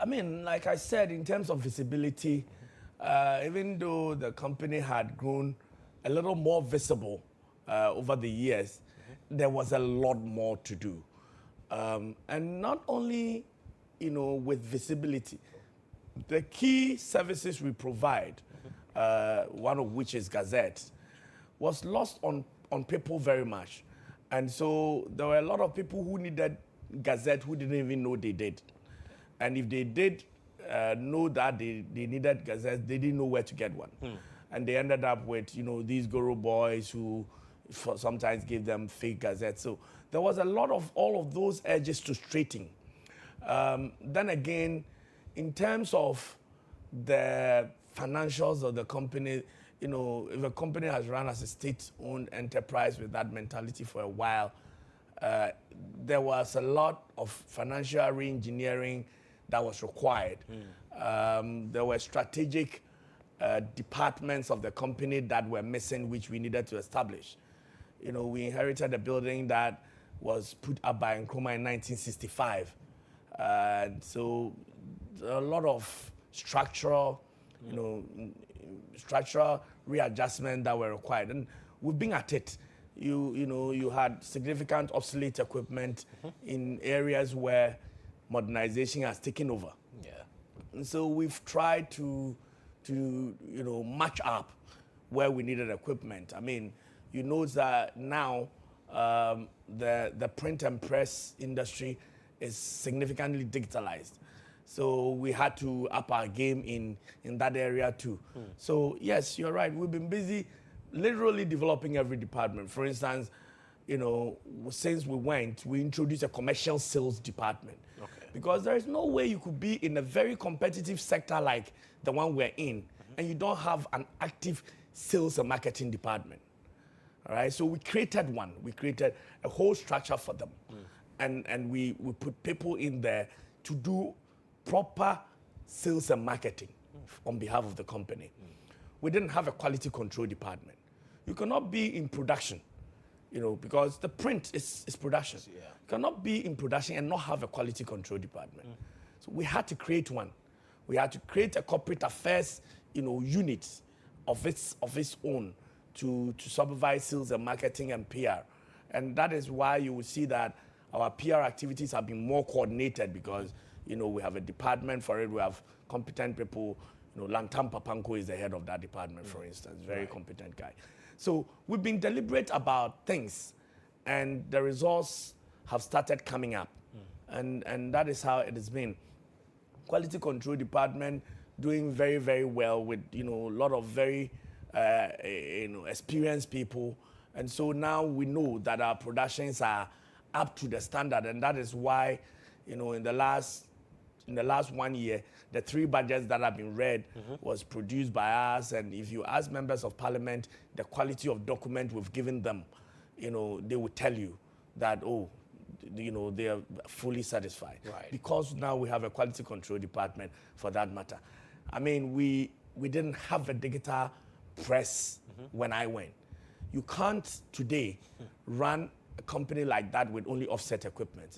mean, like I said, in terms of visibility, even though the company had grown a little more visible over the years, there was a lot more to do. And not only, with visibility, the key services we provide, one of which is Gazette, was lost on people very much. And so there were a lot of people who needed Gazette who didn't even know they did. And if they did know that they needed Gazette, they didn't know where to get one. And they ended up with, these Guru boys who sometimes gave them fake Gazettes. So there was a lot of all of those edges to straighten. Then again, in terms of the financials of the company, if a company has run as a state-owned enterprise with that mentality for a while, there was a lot of financial re-engineering that was required. There were strategic departments of the company that were missing, which we needed to establish. We inherited a building that was put up by Nkrumah in 1965. And so a lot of structural, structural readjustment that were required. And we've been at it. You had significant obsolete equipment in areas where modernization has taken over. Yeah. And so we've tried to match up where we needed equipment. I mean, you know that now the print and press industry is significantly digitalized. So we had to up our game in that area too. So yes, you're right. We've been busy literally developing every department. For instance, since we introduced a commercial sales department. Okay. Because there is no way you could be in a very competitive sector like the one we're in, and you don't have an active sales and marketing department. All right, so we created one. We created a whole structure for them. And we put people in there to do proper sales and marketing on behalf of the company. We didn't have a quality control department. You cannot be in production, because the print is production. Yeah. You cannot be in production and not have a quality control department. So we had to create one. We had to create a corporate affairs, unit of its own to supervise sales and marketing and PR. And that is why you will see that our PR activities have been more coordinated because, we have a department for it. We have competent people. Lantam Papanko is the head of that department, for instance, very competent guy. So we've been deliberate about things, and the results have started coming up. And that is how it has been. Quality control department doing very, very well with, a lot of very, experienced people. And so now we know that our productions are up to the standard, and that is why, in the last 1 year, the 3 budgets that have been read was produced by us. And if you ask members of parliament, the quality of document we've given them, they will tell you that, they are fully satisfied. Right. Because now we have a quality control department for that matter. I mean, we didn't have a digital press when I went. You can't today run a company like that with only offset equipment.